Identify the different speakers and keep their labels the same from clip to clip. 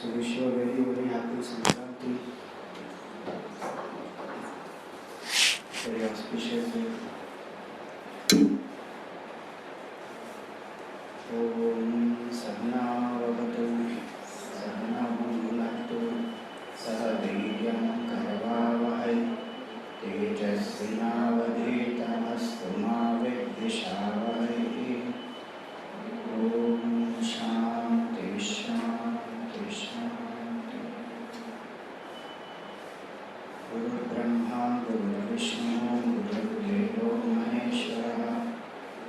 Speaker 1: So wish you a very, very happy Sankranti. Very auspicious day. Om Sahana Vavatu Sahana Bhunaktu Saha Vidyam Karavavahai Tejasvinavadhetamastu ma vidvishavahai. Om Shanti Shanti Shanti. Guru Brahma Guru Vishnu Guru Deva Maheshwara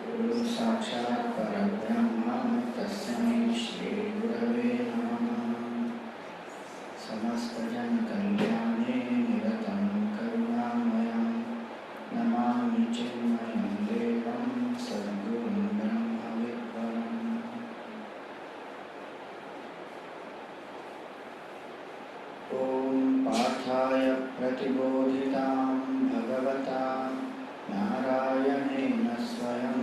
Speaker 1: Guru Sakshat Parabrahma Tasmai Shri Gurave Namah. Samastajan Kalyane Niratam Karunamayam Namami Chinmayam Devam Sadgurum Brahma Vidvaram. Om Pathaya Pratibodhitam Bhagavata Narayanena Swayam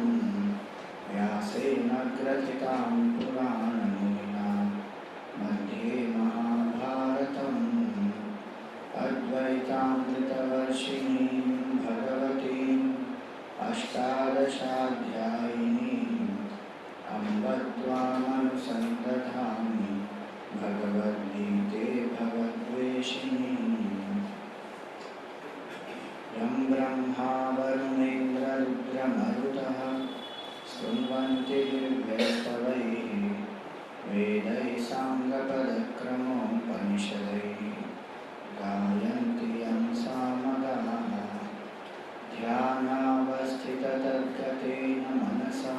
Speaker 1: Vyasena Gratitam Puranamurina Madhye Mahabharatam Advaitamritavarshini Bhagavati Ashtadashadhyayini Ambatvamanusandathami Bhagavad-gite Bhagavad-veshini Yam Brahma Varunendra Rudra Marutaha Stunvanti Vyastavaihi Vedai Sangapadakramam Upanishadaihi Gayanti Yam Samagaha Dhyanavasthita Tadgatena Manasa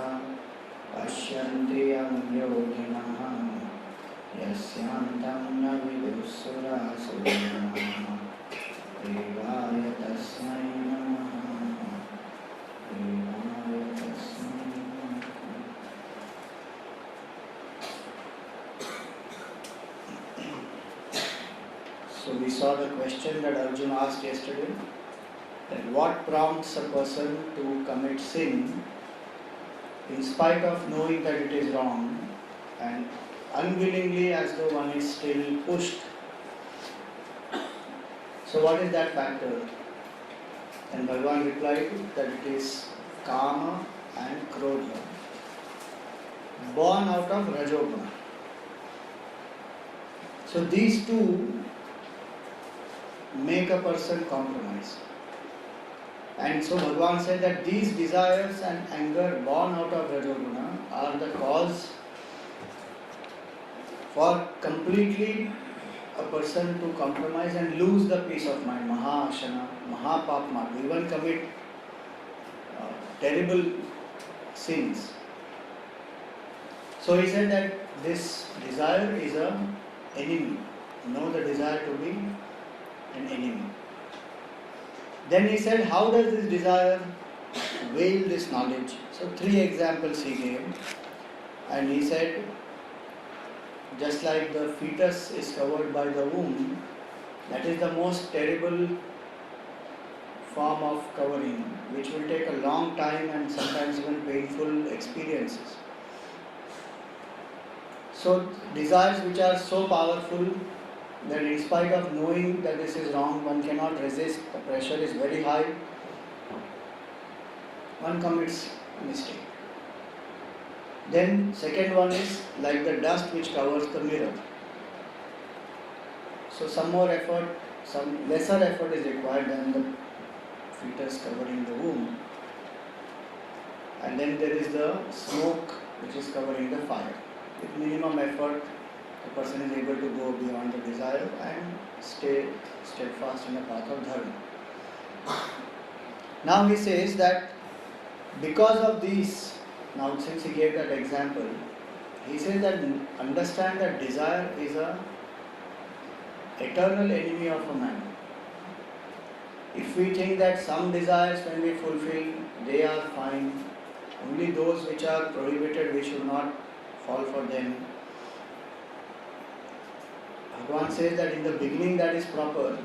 Speaker 1: Pashyanti Yam Yoginaha Yasyantam na vidusura suryanah Devaya tasmai namaha Devaya tasmai namaha. So we saw the question that Arjuna asked yesterday, that what prompts a person to commit sin in spite of knowing that it is wrong and unwillingly, as though one is still pushed. So what is that factor? And Bhagavan replied that it is Kama and Krodha, born out of Rajoguna. So these two make a person compromise. And so Bhagavan said that these desires and anger born out of Rajoguna are the cause for completely a person to compromise and lose the peace of mind, Mahashana, Mahapapma, even commit terrible sins. So he said that this desire is an enemy. Know the desire to be an enemy. Then he said, how does this desire veil this knowledge? So 3 examples he gave. And he said, just like the fetus is covered by the womb, that is the most terrible form of covering, which will take a long time and sometimes even painful experiences. So desires which are so powerful that in spite of knowing that this is wrong, one cannot resist, the pressure is very high, one commits mistake. Then second one is like the dust which covers the mirror. So some more effort, some lesser effort is required than the fetus covering the womb. And then there is the smoke which is covering the fire. With minimum effort, the person is able to go beyond the desire and stay steadfast in the path of dharma. Now he says that because of these, now since he gave that example, he says that understand that desire is an eternal enemy of a man. If we think that some desires when we fulfill, they are fine, only those which are prohibited, we should not fall for them. Bhagavan says that in the beginning that is proper,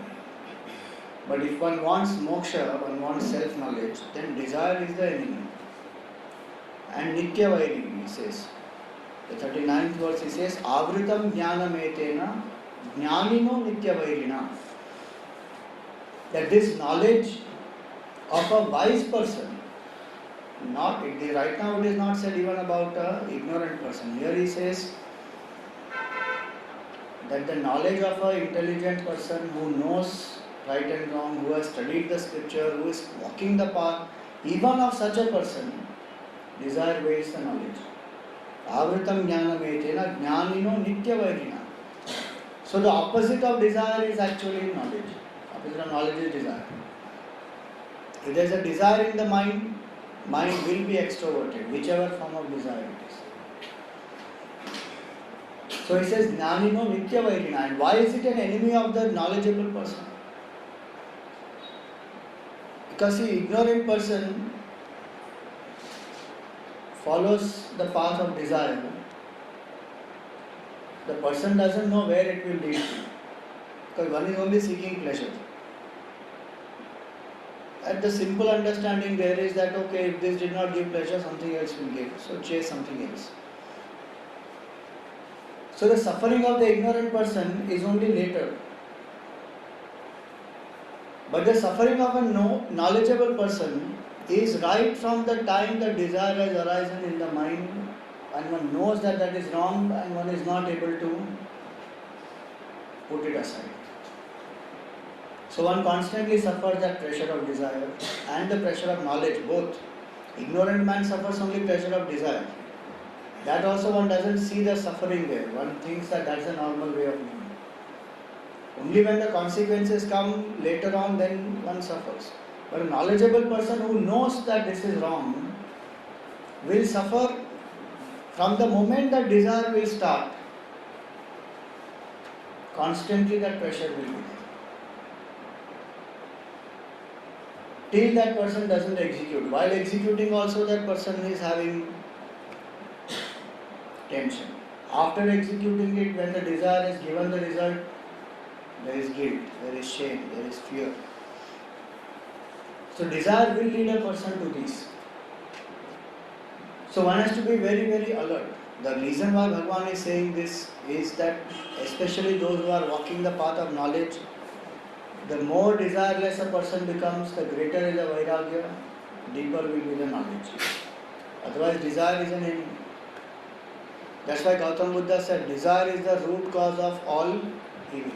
Speaker 1: but if one wants moksha, one wants self-knowledge, then desire is the enemy. And Nitya Vairi, he says. The 39th verse he says, Avritam jnanametena jnanino nityavairina. That this knowledge of a wise person, right now it is not said even about an ignorant person. Here he says that the knowledge of an intelligent person who knows right and wrong, who has studied the scripture, who is walking the path, even of such a person, desire veils the knowledge. Avritam jnanametena jnanino nityavairina. So the opposite of desire is actually knowledge. Opposite of knowledge is desire. If there is a desire in the mind will be extroverted, whichever form of desire it is. So he says jnanino nityavairina. And why is it an enemy of the knowledgeable person? Because the ignorant person follows the path of desire. The person doesn't know where it will lead to. Because one is only seeking pleasure. And the simple understanding there is that, okay, if this did not give pleasure, something else will give. So chase something else. So the suffering of the ignorant person is only later. But the suffering of a knowledgeable person is right from the time the desire has arisen in the mind and one knows that that is wrong and one is not able to put it aside. So one constantly suffers that pressure of desire and the pressure of knowledge, both. Ignorant man suffers only pressure of desire. That also one doesn't see the suffering there. One thinks that that's a normal way of living. Only when the consequences come later on, then one suffers. But a knowledgeable person who knows that this is wrong will suffer from the moment that desire will start. Constantly that pressure will be there. Till that person doesn't execute. While executing also that person is having tension. After executing it, when the desire is given the result, there is guilt, there is shame, there is fear. So desire will lead a person to this. So one has to be very, very alert. The reason why Bhagavan is saying this is that especially those who are walking the path of knowledge, the more desireless a person becomes, the greater is the vairagya, deeper will be the knowledge. Otherwise desire is an enemy. That's why Gautam Buddha said, desire is the root cause of all evil.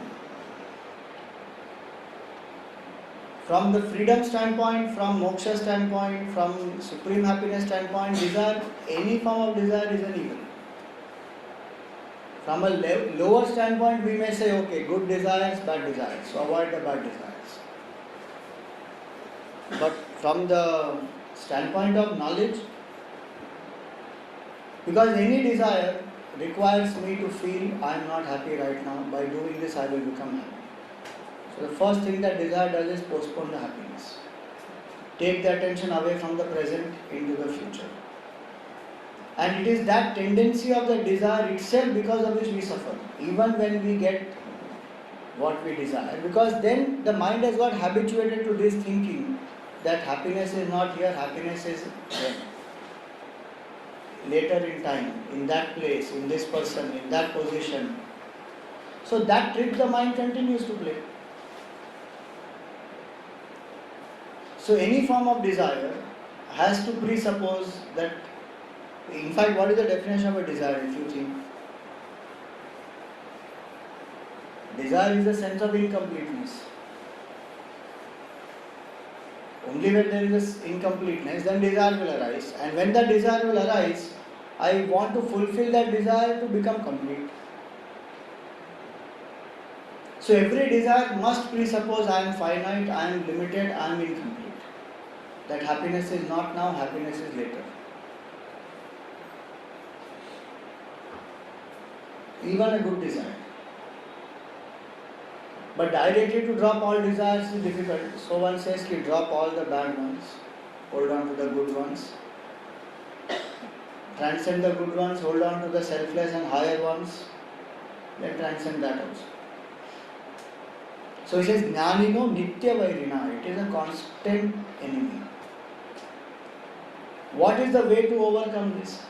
Speaker 1: From the freedom standpoint, from moksha standpoint, from supreme happiness standpoint, desire, any form of desire is an evil. From a lower standpoint, we may say, okay, good desires, bad desires. So avoid the bad desires. But from the standpoint of knowledge, because any desire requires me to feel I am not happy right now. By doing this, I will become happy. So the first thing that desire does is postpone the happiness. Take the attention away from the present into the future. And it is that tendency of the desire itself because of which we suffer. Even when we get what we desire. Because then the mind has got habituated to this thinking that happiness is not here, happiness is there. Later in time, in that place, in this person, in that position. So that trick the mind continues to play. So any form of desire has to presuppose that, in fact, what is the definition of a desire if you think? Desire is a sense of incompleteness. Only when there is incompleteness, then desire will arise. And when that desire will arise, I want to fulfill that desire to become complete. So every desire must presuppose I am finite, I am limited, I am incomplete. That happiness is not now, happiness is later. Even a good desire. But directly to drop all desires is difficult. So one says, drop all the bad ones, hold on to the good ones. Transcend the good ones, hold on to the selfless and higher ones, then transcend that also. So he says, Jnanino Nitya Vairina, it is a constant enemy. What is the way to overcome this?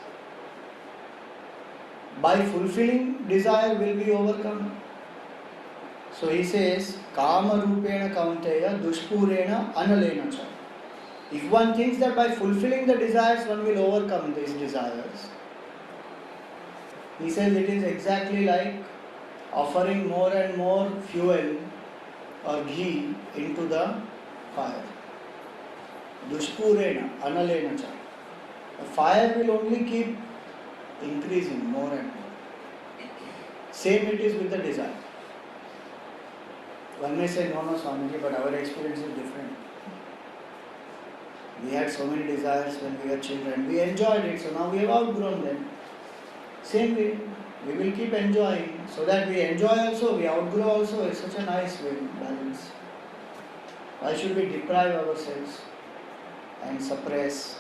Speaker 1: by fulfilling desire will be overcome. So he says, Kama Rupena Kaunteya Dushpurena Analena Cha. If one thinks that by fulfilling the desires one will overcome these desires, he says it is exactly like offering more and more fuel or ghee into the fire. Dushpurena Analena Cha. The fire will only keep increasing more and more. Same it is with the desire. One may say, no, Swamiji, but our experience is different. We had so many desires when we were children. We enjoyed it, so now we have outgrown them. Same way, we will keep enjoying, so that we enjoy also, we outgrow also. It's such a nice way, balance. Why should we deprive ourselves and suppress,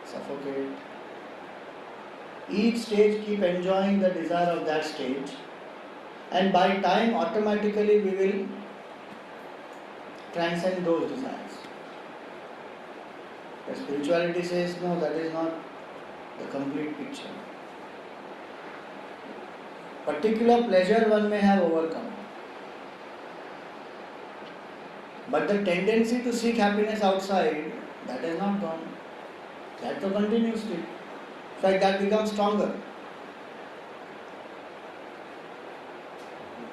Speaker 1: suffocate? Each stage keep enjoying the desire of that stage, and by time automatically we will transcend those desires. The spirituality says, no, that is not the complete picture. Particular pleasure one may have overcome, but the tendency to seek happiness outside, that has not gone. That continues still. In fact, that becomes stronger.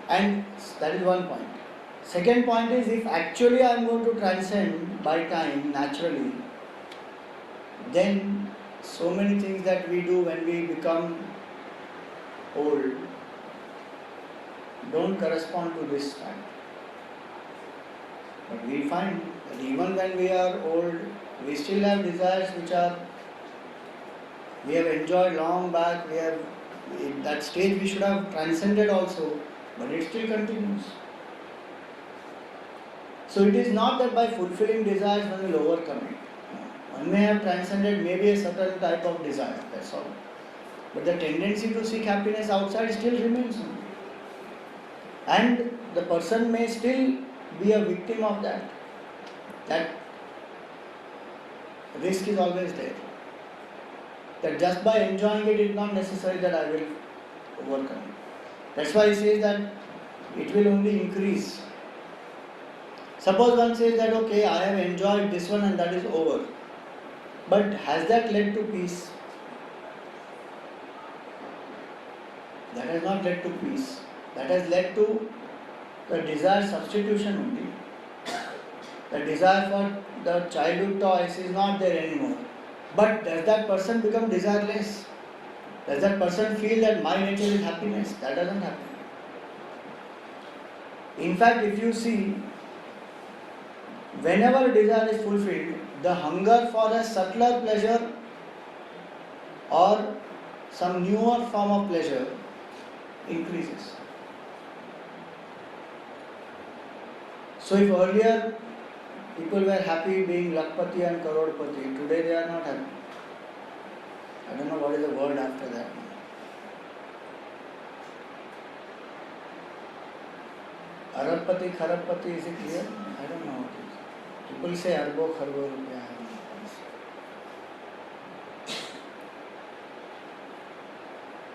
Speaker 1: And that is one point. Second point is, if actually I am going to transcend by time naturally, then so many things that we do when we become old don't correspond to this fact. But we find that even when we are old, we still have desires which we have enjoyed long back, in that stage we should have transcended also, but it still continues. So it is not that by fulfilling desires one will overcome it. One may have transcended maybe a certain type of desire, that's all. But the tendency to seek happiness outside still remains. And the person may still be a victim of that. That risk is always there. That just by enjoying it is not necessary that I will overcome it. That's why he says that it will only increase. Suppose one says that, okay, I have enjoyed this one and that is over. But has that led to peace? That has not led to peace. That has led to the desire substitution only. The desire for the childhood toys is not there anymore. But does that person become desireless? Does that person feel that my nature is happiness? That doesn't happen. In fact, if you see, whenever desire is fulfilled, the hunger for a subtler pleasure or some newer form of pleasure increases. So if earlier people were happy being Lakpati and Karodpati, today they are not happy. I don't know what is the word after that. Arabpati, Kharabpati, is it clear? I don't know what it is. People say Arbo, Kharbo, Rupya.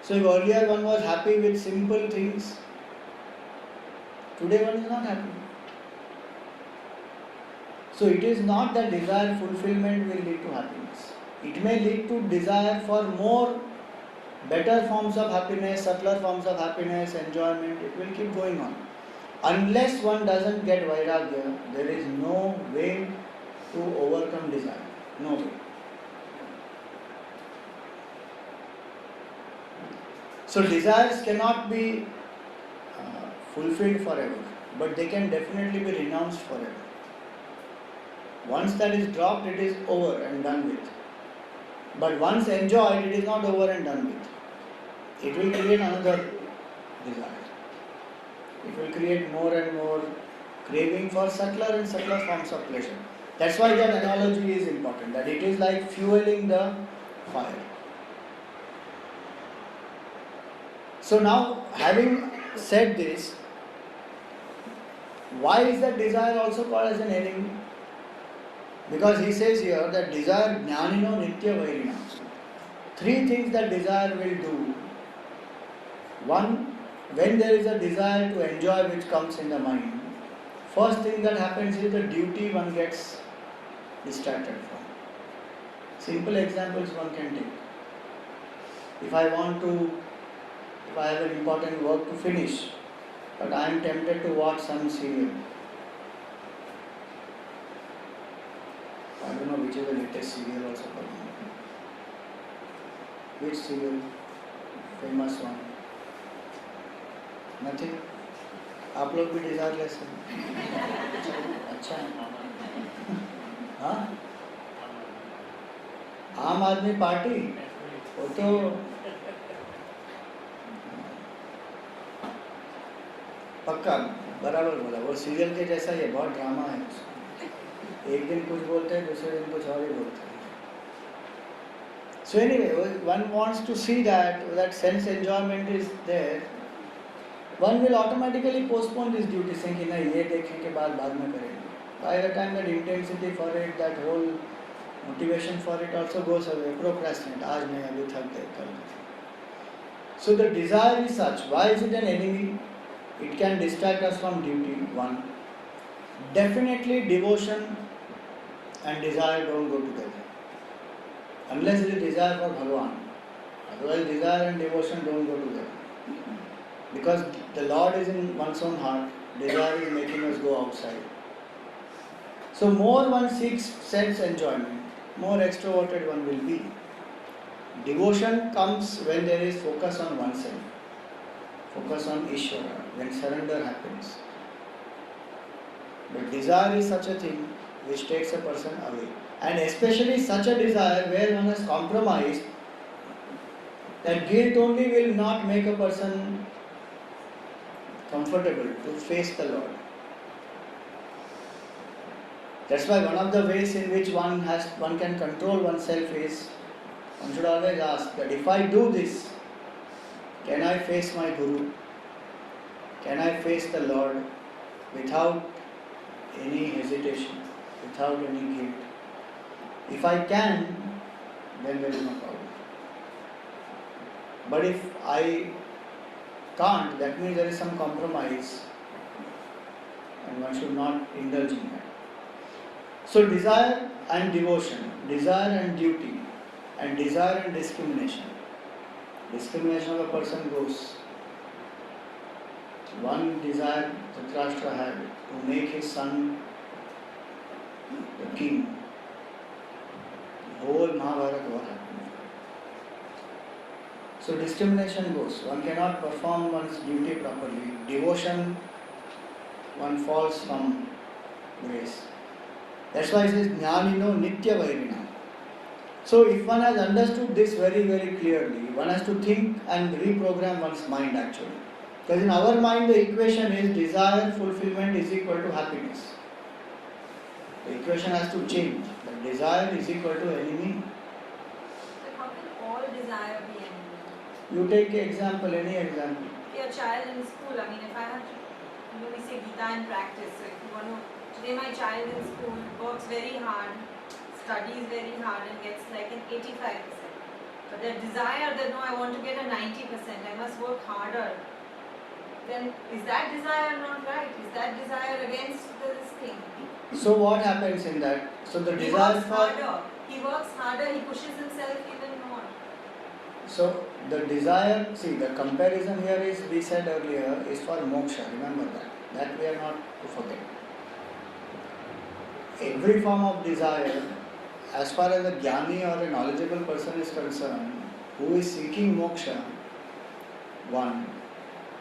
Speaker 1: So if earlier one was happy with simple things, today one is not happy. So it is not that desire fulfillment will lead to happiness. It may lead to desire for more better forms of happiness, subtler forms of happiness, enjoyment. It will keep going on. Unless one doesn't get vairagya, there is no way to overcome desire. No way. So desires cannot be fulfilled forever, but they can definitely be renounced forever. Once that is dropped, it is over and done with. But once enjoyed, it is not over and done with. It will create another desire. It will create more and more craving for subtler and subtler forms of pleasure. That's why that analogy is important, that it is like fueling the fire. So now, having said this, why is that desire also called as an enemy? Because he says here that desire jnanino nitya vairina. Three things that desire will do When there is a desire to enjoy which comes in the mind, first thing that happens is the duty one gets distracted from. Simple examples one can take. If I have an important work to finish, but I am tempted to watch some serial. I don't know which is the latest serial also for me. Which serial? Famous one. Nothing. आप लोग भी desireless हैं. अच्छा. हाँ? आम आदमी party वो तो पक्का बराबर बोला. वो सीरियल के जैसा ये बहुत ड्रामा है. एक दिन कुछ बोलते हैं, दूसरे दिन कुछ और ही बोलते हैं. So anyway, one wants to see that sense enjoyment is there. One will automatically postpone this duty, saying कि नहीं ये देखने के बाद में करेंगे. By the time that intensity for it, that whole motivation for it also goes away. Procrastinate. आज नहीं, अभी थक गए, कल. So the desire is such. Why is it an enemy? It can distract us from duty. One. Definitely devotion and desire don't go together. Unless it is desire for Bhagavan. Otherwise desire and devotion don't go together. Because the Lord is in one's own heart, desire is making us go outside. So more one seeks sense enjoyment, more extroverted one will be. Devotion comes when there is focus on oneself, focus on Ishvara, when surrender happens. But desire is such a thing which takes a person away. And especially such a desire where one has compromised, that guilt only will not make a person comfortable to face the Lord. That's why one of the ways in which one can control oneself is, one should always ask that if I do this, can I face my Guru? Can I face the Lord without any hesitation, without any guilt? If I can, then there is no problem. But if I can't, that means there is some compromise and one should not indulge in that. So desire and devotion, desire and duty, and desire and discrimination. Discrimination of a person goes. One desire Dhritarashtra had to make his son the king. The whole Mahabharata war happened. So discrimination goes. One cannot perform one's duty properly. Devotion, one falls from grace. That's why it says Jnanino Nitya Vairina. So if one has understood this very, very clearly, one has to think and reprogram one's mind actually. Because in our mind the equation is desire fulfillment is equal to happiness. The equation has to change. The desire is equal to enemy.
Speaker 2: But how can all desire be enemy?
Speaker 1: You take an example, any example.
Speaker 2: A child in school, I mean, if I have to, we say geeta in practice, so if you want to, today my child in school works very hard, studies very hard and gets like an 85%. But their desire that no, I want to get a 90%, I must work harder. Then is that desire not right? Is that desire against this thing?
Speaker 1: So what happens in that? So the desire for...
Speaker 2: He works harder, he pushes himself even more.
Speaker 1: So the desire, see the comparison here is, we said earlier, is for moksha, remember that. That we are not to forget. Every form of desire, as far as a jnani or a knowledgeable person is concerned, who is seeking moksha, one,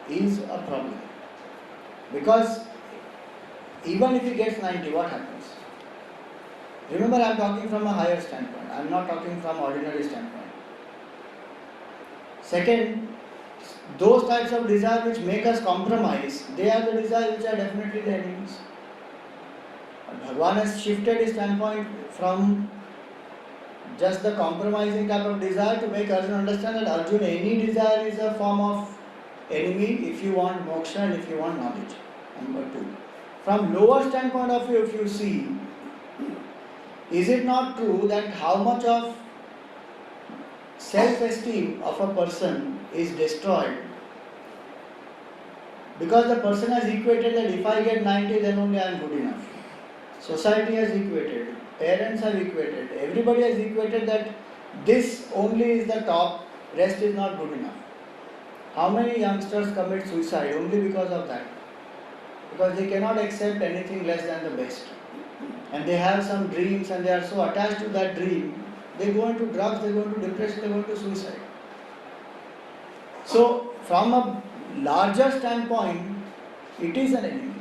Speaker 1: is a problem. Because even if he gets 90, what happens? Remember, I am talking from a higher standpoint. I am not talking from ordinary standpoint. Second, those types of desire which make us compromise, they are the desires which are definitely the enemies. Bhagavan has shifted his standpoint from just the compromising type of desire to make Arjuna understand that Arjuna, any desire is a form of enemy if you want moksha and if you want knowledge. Number two. From lower standpoint of view, if you see, is it not true that how much of self-esteem of a person is destroyed Because the person has equated that if I get 90, then only I am good enough. Society has equated, parents have equated, everybody has equated that this only is the top, rest is not good enough. How many youngsters commit suicide only because of that? Because they cannot accept anything less than the best. And they have some dreams and they are so attached to that dream, they go into drugs, they go into depression, they go into suicide. So, from a larger standpoint, it is an enemy.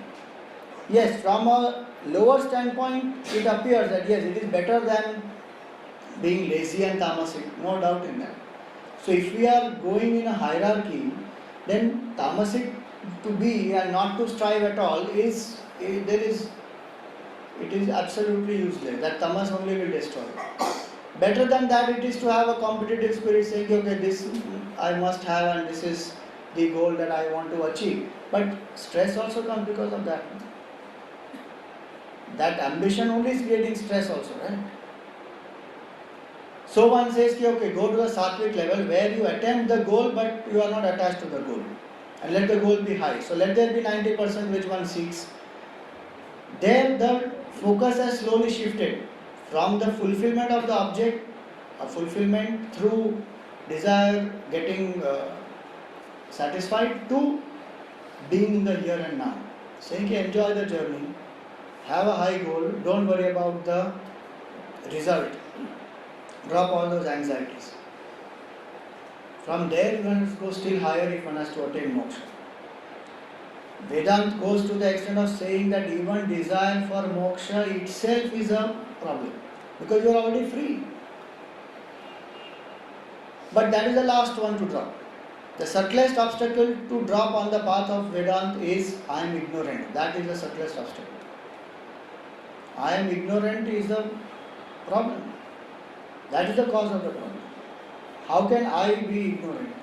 Speaker 1: Yes, from a lower standpoint, it appears that yes, it is better than being lazy and tamasic, no doubt in that. So, if we are going in a hierarchy, then tamasic to be and not to strive at all is it is absolutely useless. That tamas only will destroy. Better than that, it is to have a competitive spirit, saying, okay, this I must have and this is the goal that I want to achieve. But stress also comes because of that. That ambition only is creating stress also, right? So one says, okay, go to the sattvic level where you attempt the goal but you are not attached to the goal. And let the goal be high. So let there be 90% which one seeks. There the focus has slowly shifted from the fulfillment of the object, a fulfillment through desire getting satisfied, to being in the here and now. Saying, enjoy the journey, have a high goal, don't worry about the result, drop all those anxieties. From there you can go still higher if one has to attain moksha. Vedanta goes to the extent of saying that even desire for moksha itself is a problem, because you are already free. But that is the last one to drop. The subtlest obstacle to drop on the path of Vedanta is I am ignorant. That is the subtlest obstacle. I am ignorant is the problem. That is the cause of the problem. How can I be ignorant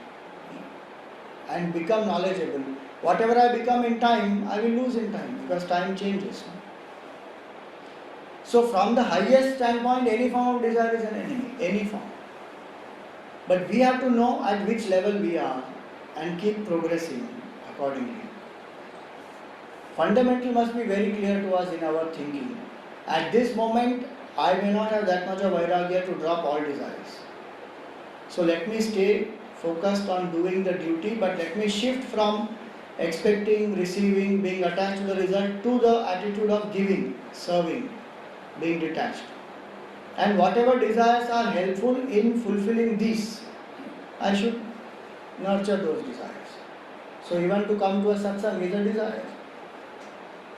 Speaker 1: and become knowledgeable? Whatever I become in time, I will lose in time, because time changes. So from the highest standpoint, any form of desire is an enemy, any form. But we have to know at which level we are and keep progressing accordingly. Fundamental must be very clear to us in our thinking. At this moment, I may not have that much of vairagya to drop all desires. So let me stay focused on doing the duty, but let me shift from expecting, receiving, being attached to the result, to the attitude of giving, serving, being detached. And whatever desires are helpful in fulfilling these, I should nurture those desires. So even to come to a satsang is a desire.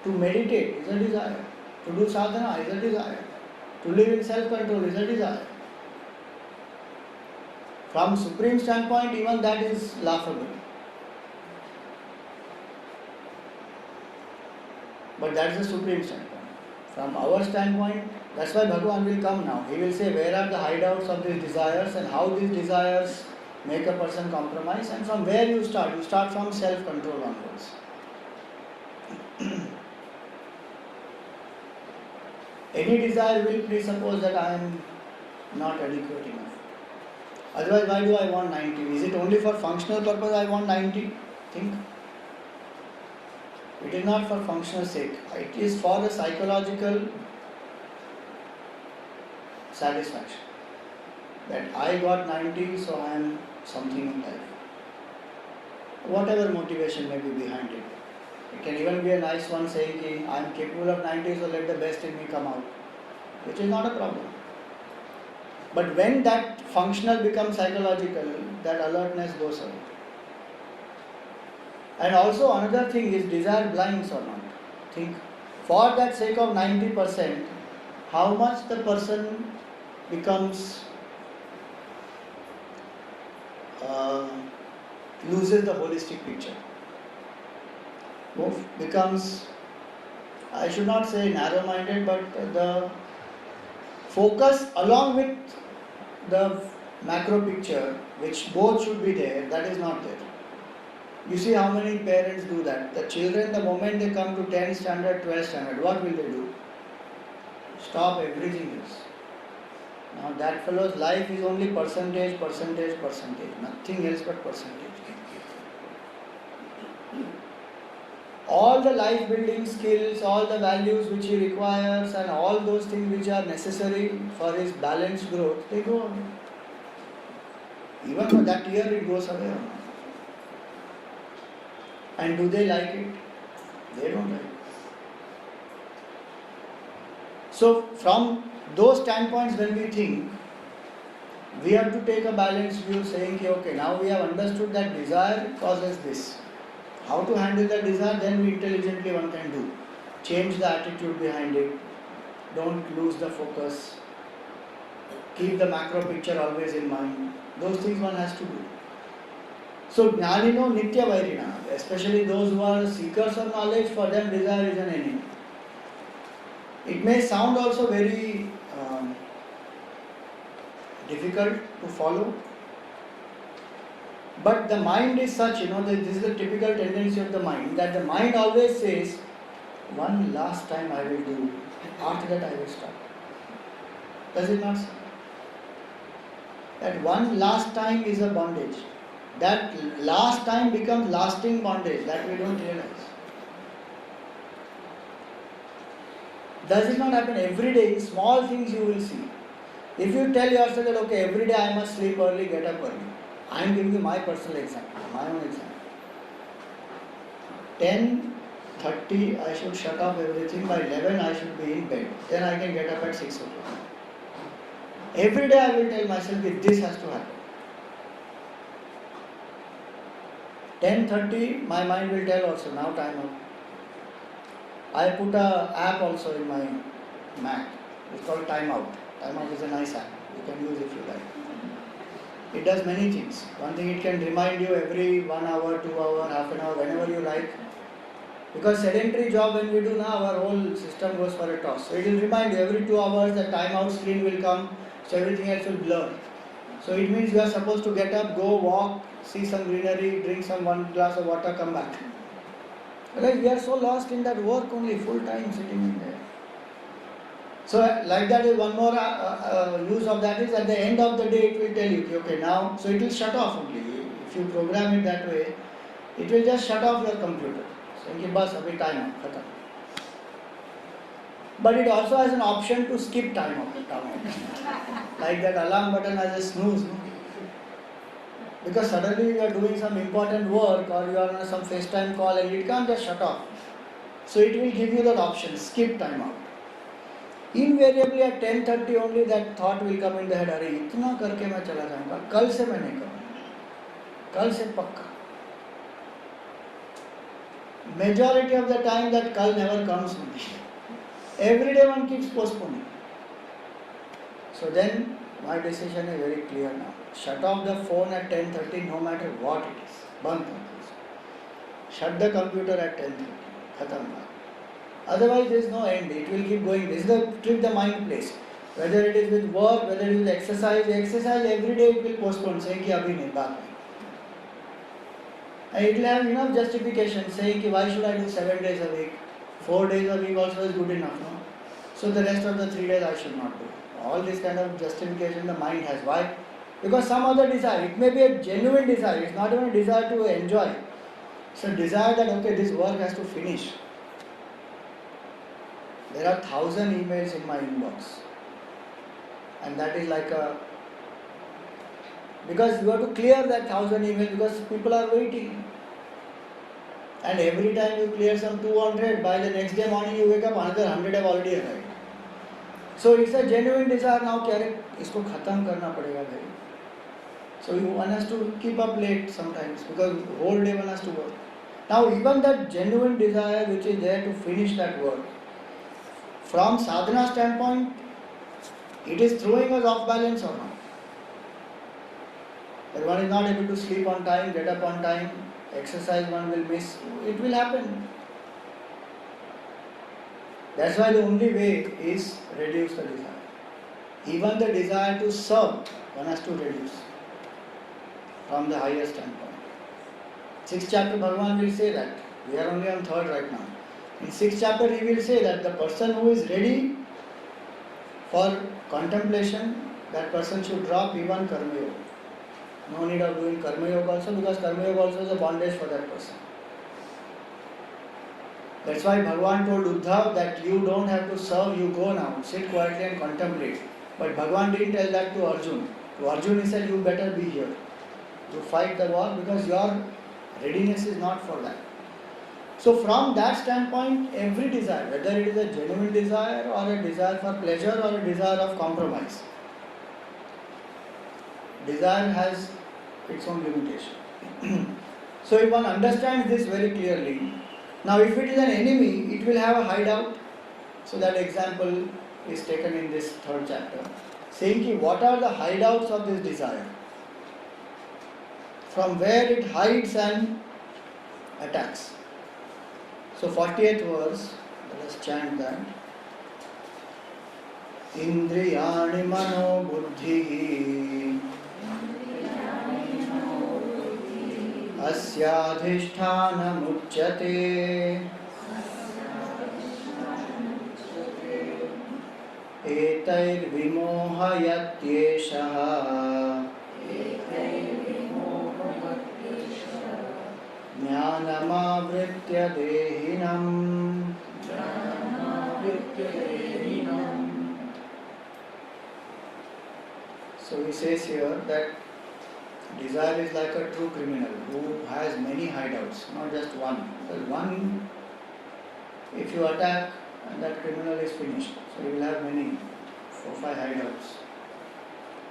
Speaker 1: To meditate is a desire. To do sadhana is a desire. To live in self-control is a desire. From supreme standpoint, even that is laughable. But that is the supreme standpoint. From our standpoint, that's why Bhagavan will come now. He will say where are the hideouts of these desires and how these desires make a person compromise, and from where you start. You start from self-control onwards. Any desire will presuppose that I am not adequate enough. Otherwise, why do I want 90? Is it only for functional purpose I want 90? Think. It is not for functional sake. It is for the psychological satisfaction. That I got 90, so I am something in life. Whatever motivation may be behind it. It can even be a nice one saying, I am capable of 90, so let the best in me come out. Which is not a problem. But when that functional becomes psychological, that alertness goes away. And also another thing is desire blinds or not. Think, for that sake of 90%, how much the person becomes, loses the holistic picture. Becomes, I should not say narrow-minded, but the focus along with the macro picture, which both should be there, that is not there. You see how many parents do that. The children, the moment they come to 10th standard, 12th standard, what will they do? Stop everything else. Now that fellow's life is only percentage, percentage, percentage. Nothing else but percentage. all the life building skills, all the values which he requires, and all those things which are necessary for his balanced growth, they go away. Even for that year, it goes away. And do they like it? They don't like it. So, from those standpoints, when we think, we have to take a balanced view saying, okay, now we have understood that desire causes this. How to handle the desire, then we intelligently one can do. Change the attitude behind it. Don't lose the focus. Keep the macro picture always in mind. Those things one has to do. So, Jnanino Nitya Vairina, especially those who are seekers of knowledge, for them desire is an enemy. It may sound also very difficult to follow, but the mind is such, that this is the typical tendency of the mind, that the mind always says, one last time I will do, after that I will stop. Does it not say? That one last time is a bondage. That last time becomes lasting bondage, that we don't realize. Does it not happen every day? Small things you will see. If you tell yourself that, okay, every day I must sleep early, get up early. I am giving you my personal example, my own example. 10:30 I should shut off everything, by 11 I should be in bed. Then I can get up at 6 o'clock. Every day I will tell myself that this has to happen. 10:30 my mind will tell also, now time out. I put an app also in my Mac. It's called Timeout. Timeout is a nice app. You can use if you like. It does many things. One thing, it can remind you every 1 hour, 2 hour, half an hour, whenever you like. Because sedentary job when we do now, our whole system goes for a toss. So it will remind you every 2 hours the timeout screen will come, so everything else will blur. So it means you are supposed to get up, go walk, see some greenery, drink some 1 glass of water, come back. Like we are so lost in that work only, full time sitting in there. So like that is one more use of that is at the end of the day it will tell you, okay now, so it will shut off only. If you program it that way, it will just shut off your computer. So you bas abhi time khatam. But it also has an option to skip time off. Like that alarm button has a snooze. No? Because suddenly you are doing some important work or you are on some FaceTime call and it can't just shut off. So it will give you that option, skip timeout. Invariably at 10:30 only that thought will come in the head, अरे इतना करके मैं चला जाऊँगा, कल से मैं नहीं करूँगा, कल से पक्का. Majority of the time that kal never comes only. Every day one keeps postponing. So then my decision is very clear now. Shut off the phone at 10:30 no matter what it is. Band kar do. Shut the computer at 10:30. Khatam. Otherwise there is no end. It will keep going. This is the trick the mind plays. Whether it is with work, whether it is with exercise every day it will postpone, saying ki abhi nahi, baat mein. And it will have enough justification saying ki why should I do 7 days a week? 4 days a week also is good enough, no? So the rest of the 3 days I should not do. All this kind of justification the mind has. Why? Because some other desire. It may be a genuine desire. It's not even a desire to enjoy. It's a desire that okay, this work has to finish. There are 1,000 emails in my inbox. And that is like a... Because you have to clear that 1,000 emails because people are waiting. And every time you clear some 200, by the next day morning you wake up, another 100 have already arrived. So it's a genuine desire now कि अरे इसको खत्म करना पड़ेगा भाई. So one has to keep up late sometimes because whole day one has to work. Now even that genuine desire which is there to finish that work, from sadhana standpoint, it is throwing us off balance or not. That one is not able to sleep on time, get up on time, exercise one will miss. It will happen. That's why the only way is reduce the desire. Even the desire to serve, one has to reduce from the higher standpoint. 6th chapter Bhagavan will say that. We are only on 3rd right now. In 6th chapter he will say that the person who is ready for contemplation, that person should drop even karma yoga. No need of doing karma yoga also because karma yoga also is a bondage for that person. That's why Bhagavan told Uddhav that you don't have to serve, you go now, sit quietly and contemplate. But Bhagavan didn't tell that to Arjun. To Arjun he said, you better be here to fight the war because your readiness is not for that. So from that standpoint, every desire, whether it is a genuine desire or a desire for pleasure or a desire of compromise, desire has its own limitation. So if one understands this very clearly, now if it is an enemy, it will have a hideout. So that example is taken in this third chapter, saying ki what are the hideouts of this desire? From where it hides and attacks. So 40th verse, let us chant that. Indriyani mano buddhi asyadhisthana muchyate etair vimohayatyeshaha jnanamavritya dehinam. So he says here that desire is like a true criminal who has many hideouts, not just one. Because one, if you attack, that criminal is finished. So he will have many, 4-5 hideouts.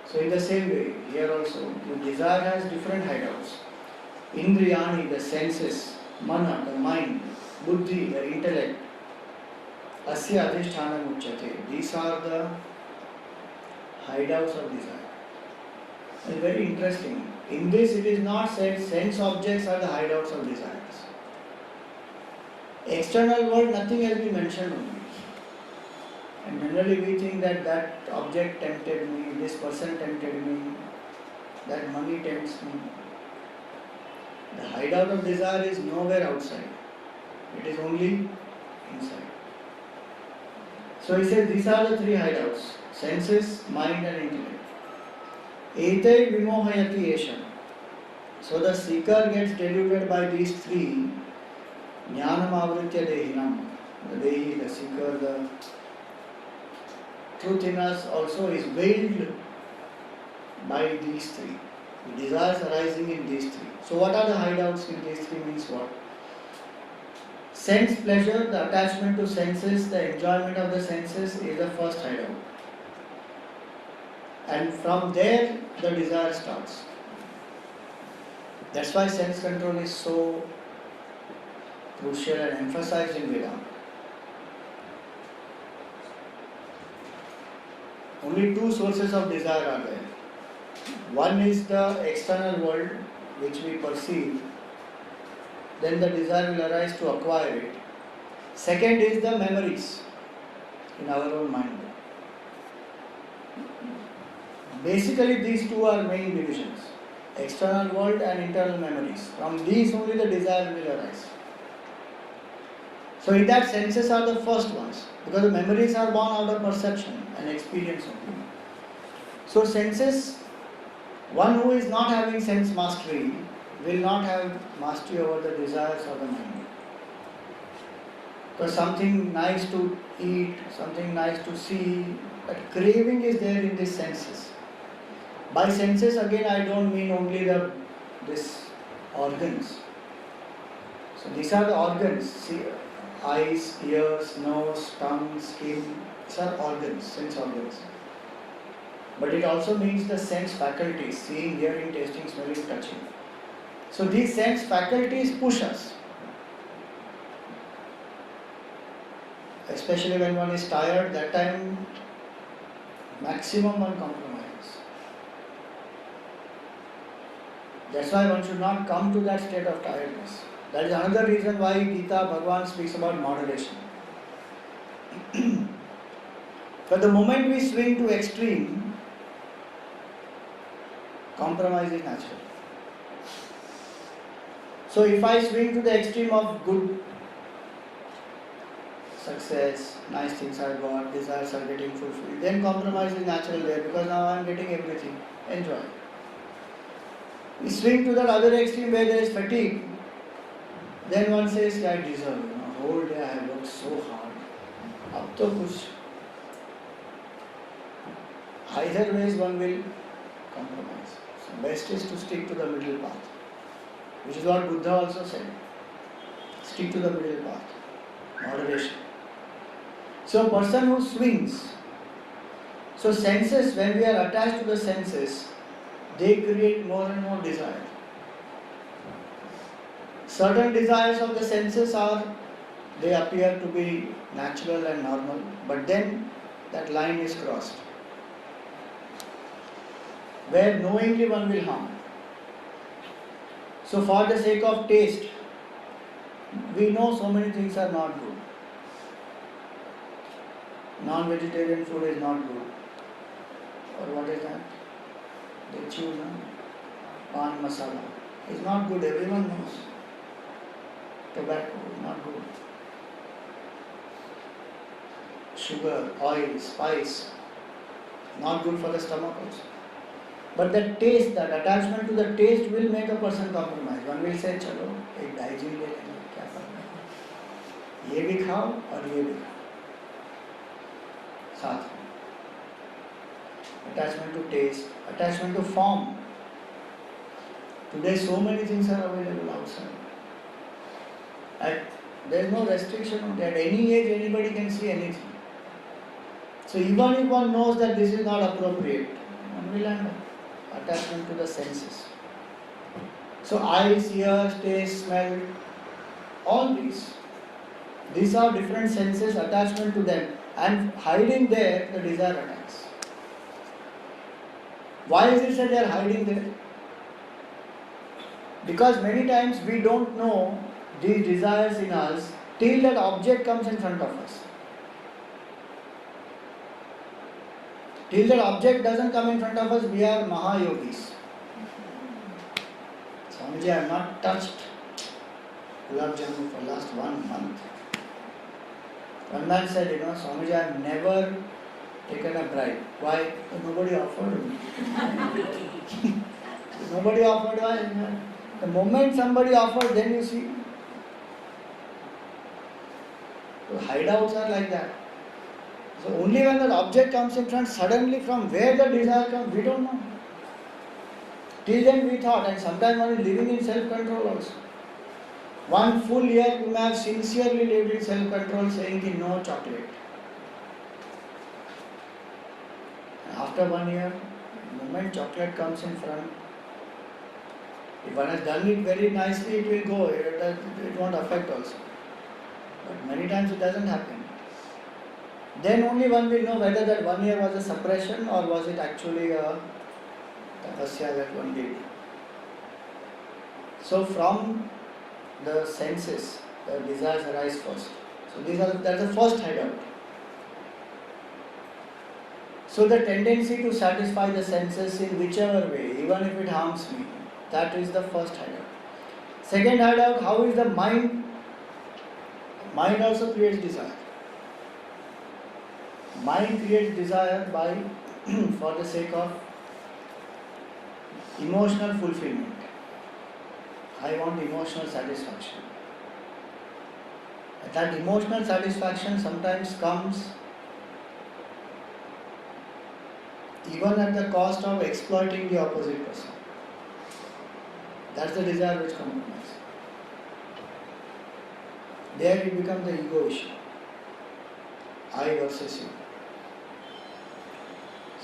Speaker 1: So in the same way, here also, the desire has different hideouts. Indriyani, the senses, mana, the mind, buddhi, the intellect, asya adhisthana muchyate. These are the hideouts of desire. It's very interesting. In this, it is not said sense objects are the hideouts of desires. External world, nothing has been mentioned only. And generally we think that that object tempted me, this person tempted me, that money tempts me. The hideout of desire is nowhere outside. It is only inside. So he says these are the three hideouts: senses, mind and intellect. Etai vimohayati esha. So the seeker gets deluded by these three. Jnanam avritya dehinam. The dehi, the seeker, the truth in us also is veiled by these three. The desires arising in these three. So what are the hideouts in these three means what? Sense pleasure, the attachment to senses, the enjoyment of the senses is the first hideout. And from there the desire starts. That's why sense control is so crucial and emphasized in Vedanta. Only two sources of desire are there. One is the external world which we perceive, then the desire will arise to acquire it. Second is the memories in our own mind. Basically these two are main divisions, external world and internal memories. From these only the desire will arise. So in that senses are the first ones, because the memories are born out of perception and experience only. So senses, one who is not having sense mastery will not have mastery over the desires of the mind. Because something nice to eat, something nice to see, that craving is there in these senses. By senses again I don't mean only this organs. So these are the organs. See, eyes, ears, nose, tongue, skin, these are organs, sense organs. But it also means the sense faculties, seeing, hearing, tasting, smelling, touching. So these sense faculties push us. Especially when one is tired, that time maximum one compromises. That's why one should not come to that state of tiredness. That is another reason why Gita Bhagavan speaks about moderation. But the moment we swing to extreme, compromise is natural. So if I swing to the extreme of good success, nice things I got, desires are getting fulfilled, then compromise is natural there because now I am getting everything. Enjoy. We swing to that other extreme where there is fatigue, then one says, I deserve, whole day I have worked so hard. अब तो कुछ either ways one will compromise. So best is to stick to the middle path, which is what Buddha also said. Stick to the middle path, moderation. So a person who swings, so senses, when we are attached to the senses, they create more and more desire. Certain desires of the senses they appear to be natural and normal, but then that line is crossed, where knowingly one will harm. So for the sake of taste, we know so many things are not good. Non-vegetarian food is not good. Or what is that? They chew, no? Pan masala. It's not good, everyone knows. Tobacco is not good. Sugar, oil, spice, not good for the stomach also. But that taste, that attachment to the taste will make a person compromise. One will say, chalo, ek hygiene le lenge, kya karna hai? Ye bhi khao aur ye bhi khao. Saath mein. Attachment to taste, attachment to form. Today so many things are available outside. There is no restriction on that. At any age anybody can see anything. So even if one knows that this is not appropriate, one will end up attachment to the senses. So eyes, ears, taste, smell, all these are different senses, attachment to them, and hiding there the desire attacks. Why is it that they are hiding there? Because many times we don't know these desires in us till that object comes in front of us. Till that object doesn't come in front of us, we are Mahayogis. Swamiji, I have not touched gulab jamun for last 1 month. One man said, Swamiji, I have never taken a bribe. Why? Because nobody offered me. Nobody offered. Why? The moment somebody offered, then you see. So hideouts are like that. So only when that object comes in front, suddenly from where the desire comes, we don't know. Till then we thought, and sometimes one is living in self-control also. 1 full year you may have sincerely lived in self-control, saying ki no chocolate. And after 1 year, the moment chocolate comes in front, if one has done it very nicely, it will go. It won't affect also. But many times it doesn't happen. Then only one will know whether that 1 year was a suppression or was it actually a tapasya that one did. So from the senses, the desires arise first. So that's the first hideout. So the tendency to satisfy the senses in whichever way, even if it harms me, that is the first hideout. Second hideout, how is the mind? Mind also creates desire. Mind creates desire by, for the sake of emotional fulfillment. I want emotional satisfaction. That emotional satisfaction sometimes comes even at the cost of exploiting the opposite person. That's the desire which compromises. There it becomes the ego issue. I versus you.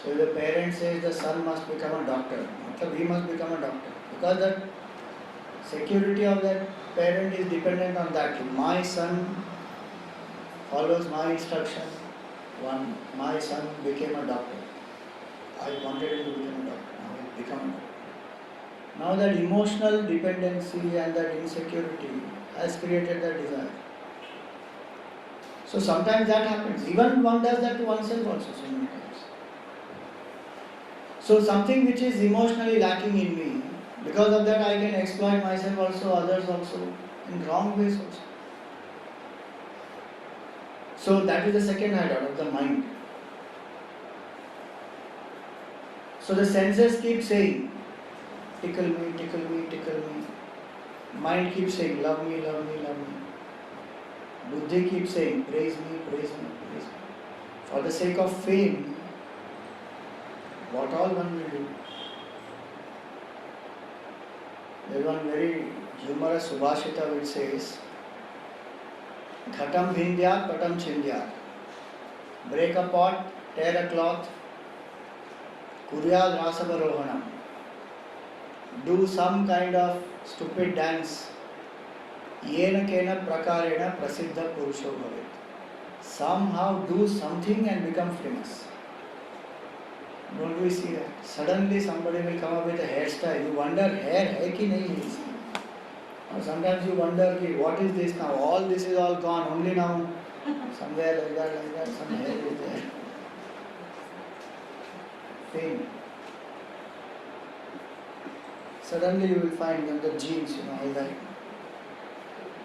Speaker 1: So if the parent says the son must become a doctor, he must become a doctor. Because the security of that parent is dependent on that. My son follows my instruction. My son became a doctor. I wanted him to become a doctor. Now he became a doctor. Now that emotional dependency and that insecurity has created that desire. So sometimes that happens. Even one does that to oneself also so many times. So something which is emotionally lacking in me, because of that I can exploit myself also, others also, in wrong ways also. So that is the second hideout of the mind. So the senses keep saying, tickle me, tickle me, tickle me. Mind keeps saying, love me, love me, love me. Buddhi keeps saying, praise me, praise me, praise me. For the sake of fame, what all one will do? There is one very humorous Subhashita which says, Ghatam bhindyat, patam chindyat. Break a pot, tear a cloth, kuryad rasavarohanam. Do some kind of stupid dance. Yena kena prakarena prasiddha purusho bhavet. Somehow do something and become famous. Don't we see that? Suddenly somebody will come up with a hairstyle. You wonder, hair hai ki nahi hai? Or sometimes you wonder, what is this now? All this is all gone. Only now, somewhere like that, some hair is there. Fame. Suddenly you will find in the genes, all that.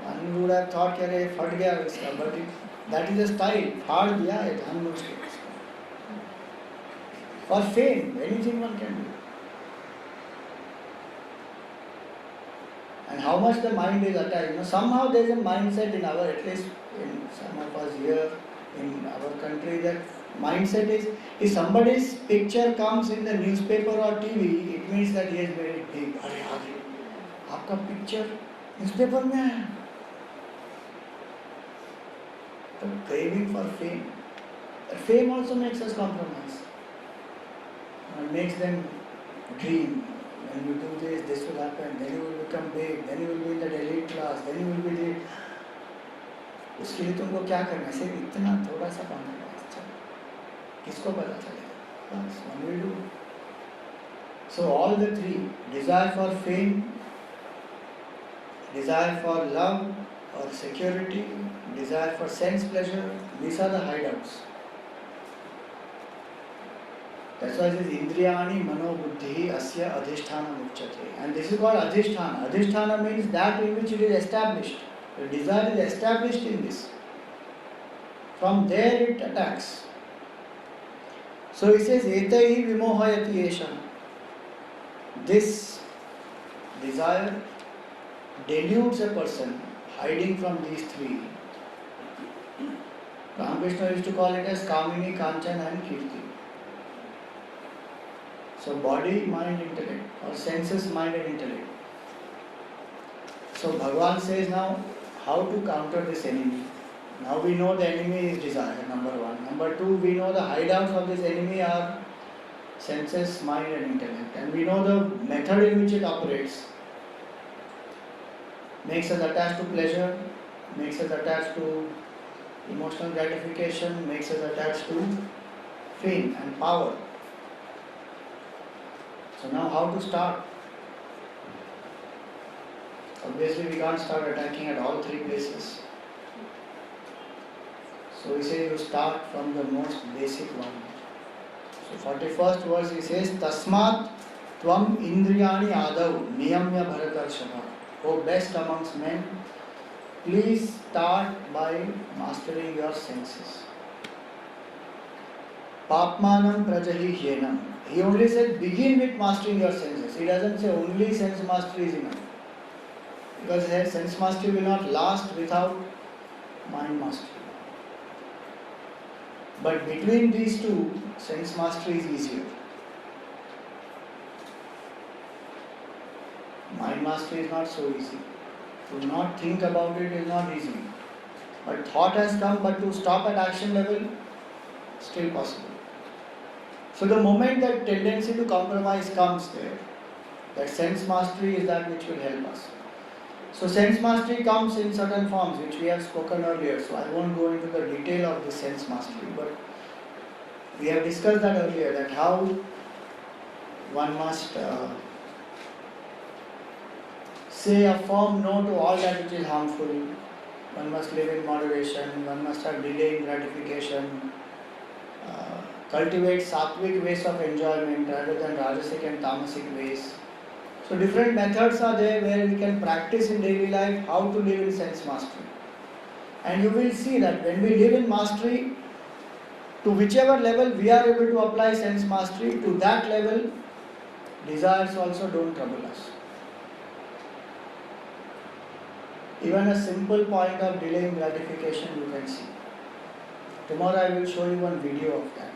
Speaker 1: One would have thought, अरे फट गया इसका, but that is a style. फाड़ दिया है जानबूझ के. For fame, anything one can do. And how much the mind is attached. Somehow there is a mindset in our, at least in some of us here, in our country, that mindset is, if somebody's picture comes in the newspaper or TV, it means that he is very big. अरे आगे, आपका picture newspaper में है. The craving for fame. But fame also makes us compromise. It makes them dream. When you do this will happen, then you will become big, then you will be in the elite class, then you will be the... उसके लिए तुमको क्या करना है? सिर्फ इतना थोड़ा सा काम करना है. अच्छा, किसको पता चलेगा? बस one will do. So all the three, desire for fame, desire for love or security, desire for sense pleasure, these are the hideouts. That's why it says Indriyani Mano Buddhi Asya Adhisthana Uchyate. And this is called Adhisthana. Adhisthana means that in which it is established. The desire is established in this. From there it attacks. So he says Etaihi Vimohayati Esha. This desire deludes a person hiding from these three. Ramakrishna used to call it as Kamini, Kanchana and Kirti. So body, mind, intellect, or senses, mind and intellect. So Bhagavan says now how to counter this enemy. Now we know the enemy is desire, number one. Number two, we know the hideouts of this enemy are senses, mind and intellect. And we know the method in which it operates. Makes us attached to pleasure, makes us attached to emotional gratification, makes us attached to fame and power. So now how to start? Obviously we can't start attacking at all three places. So he says you start from the most basic one. So 41st verse he says, Tasmat Tvam Indriyani Adav Niyamya Bharatarshava. O best amongst men, please start by mastering your senses. Papmanam prajahi hyenam. He only said begin with mastering your senses. He doesn't say only sense mastery is enough. Because sense mastery will not last without mind mastery. But between these two, sense mastery is easier. Mind mastery is not so easy. To not think about it is not easy. But thought has come, but to stop at action level, still possible. So the moment that tendency to compromise comes there, that sense mastery is that which will help us. So sense mastery comes in certain forms which we have spoken earlier. So I won't go into the detail of this sense mastery, but we have discussed that earlier, that how one must say a firm no to all that which is harmful. One must live in moderation, one must have delay in gratification, cultivate sattvic ways of enjoyment rather than rajasic and tamasic ways. So different methods are there where we can practice in daily life how to live in sense mastery. And you will see that when we live in mastery, to whichever level we are able to apply sense mastery, to that level, desires also don't trouble us. Even a simple point of delaying gratification you can see. Tomorrow I will show you one video of that.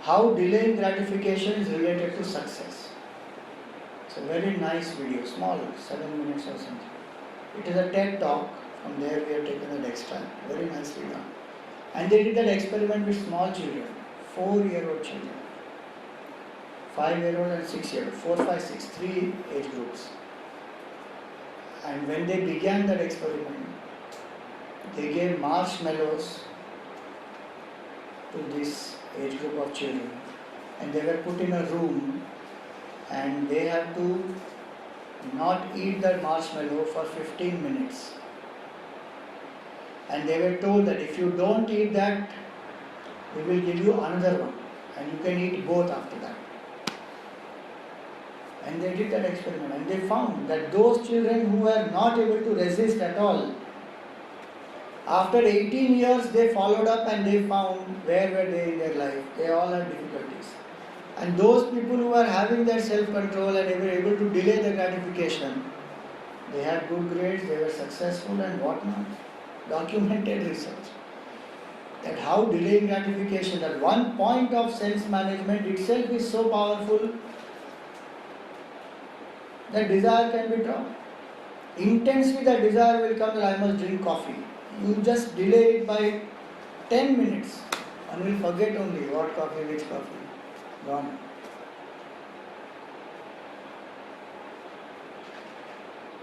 Speaker 1: How delaying gratification is related to success. It's a very nice video, small, 7 minutes or something. It is a TED talk, from there we have taken an extract, very nicely done. And they did that experiment with small children, 4-year-old children, 5-year-old and 6-year-old, 4, 5, 6, 3 age groups. And when they began that experiment, they gave marshmallows to this age group of children, and they were put in a room and they have to not eat that marshmallow for 15 minutes. And they were told that if you don't eat that, we will give you another one and you can eat both after that. And they did that experiment and they found that those children who were not able to resist at all, after 18 years they followed up and they found where were they in their life. They all had difficulties. And those people who were having that self-control and they were able to delay the gratification, they had good grades, they were successful and whatnot. Documented research. That how delaying gratification, that one point of sense management itself is so powerful that desire can be dropped. Intensely the desire will come that I must drink coffee. You just delay it by 10 minutes and will forget only what coffee, which coffee. Gone.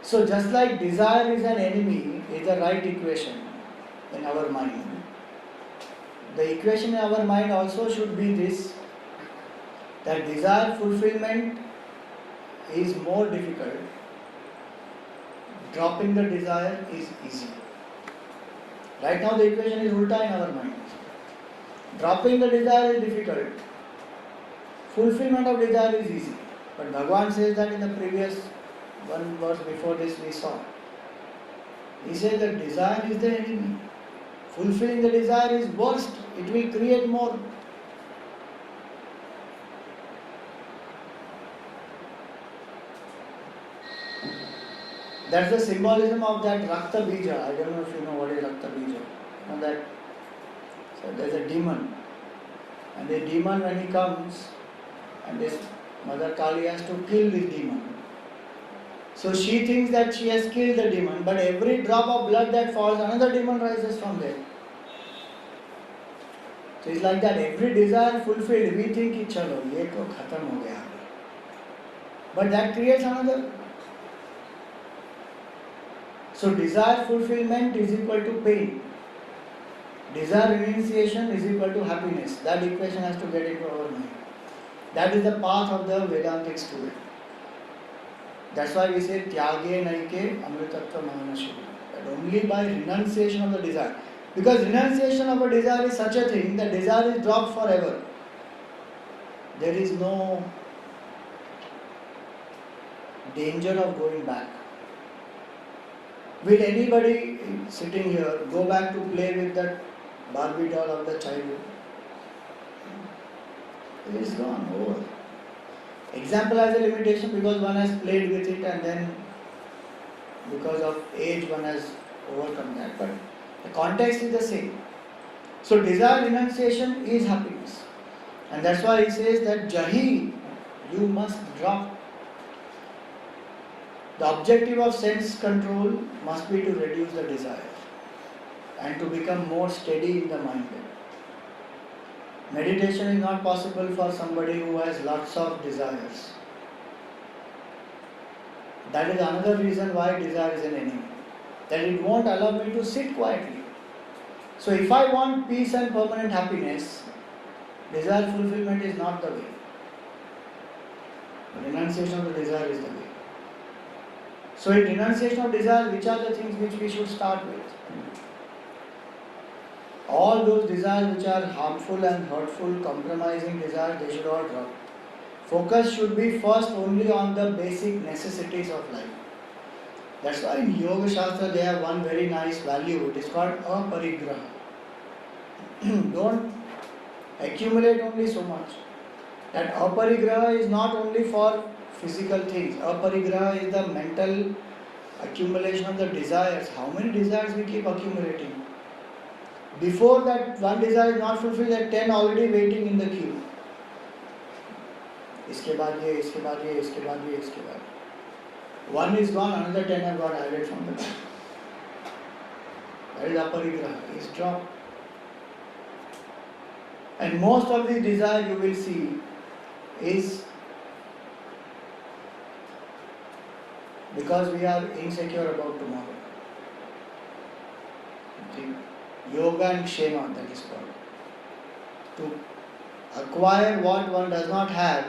Speaker 1: So just like desire is an enemy is the right equation in our mind. The equation in our mind also should be this, that desire fulfillment is more difficult. Dropping the desire is easy. Right now the equation is ulta in our mind. Dropping the desire is difficult. Fulfillment of desire is easy. But Bhagavan says that in the previous one verse before this we saw. He says that desire is the enemy. Fulfilling the desire is worst. It will create more. That's the symbolism of that Rakta Bija. I don't know if you know what is Rakta Bija. You know that. So there's a demon. And the demon, when he comes, and this Mother Kali has to kill this demon. So she thinks that she has killed the demon, but every drop of blood that falls, another demon rises from there. So it's like that, every desire fulfilled, we think कि चलो ये तो खत्म हो गया. But that creates another. So desire fulfillment is equal to pain. Desire renunciation is equal to happiness. That equation has to get into our mind. That is the path of the Vedantic student. That's why we say tyage naike amritatva mahanashya. That only by renunciation of the desire. Because renunciation of a desire is such a thing that desire is dropped forever. There is no danger of going back. Will anybody sitting here go back to play with that Barbie doll of the childhood? It is gone, over. Example has a limitation because one has played with it and then because of age one has overcome that. But the context is the same. So desire renunciation is happiness. And that's why he says that Jahi, you must drop. The objective of sense control must be to reduce the desire and to become more steady in the mind. Meditation is not possible for somebody who has lots of desires. That is another reason why desire is an enemy. That it won't allow me to sit quietly. So if I want peace and permanent happiness, desire fulfillment is not the way. Renunciation of the desire is the way. So in renunciation of desire, which are the things which we should start with? All those desires which are harmful and hurtful, compromising desires, they should all drop. Focus should be first only on the basic necessities of life. That's why in Yoga Shastra they have one very nice value. It is called aparigraha. Don't accumulate only so much. That aparigraha is not only for physical things. Aparigraha is the mental accumulation of the desires. How many desires we keep accumulating? Before that one desire is not fulfilled, there are 10 already waiting in the queue. इसके बाद ये, इसके बाद ये, इसके बाद ये, इसके बाद. One is gone, another 10 have got added from the back. That is aparigraha, is dropped. And most of the desire you will see is because we are insecure about tomorrow. Yoga and Kshema, that is called. To acquire what one does not have,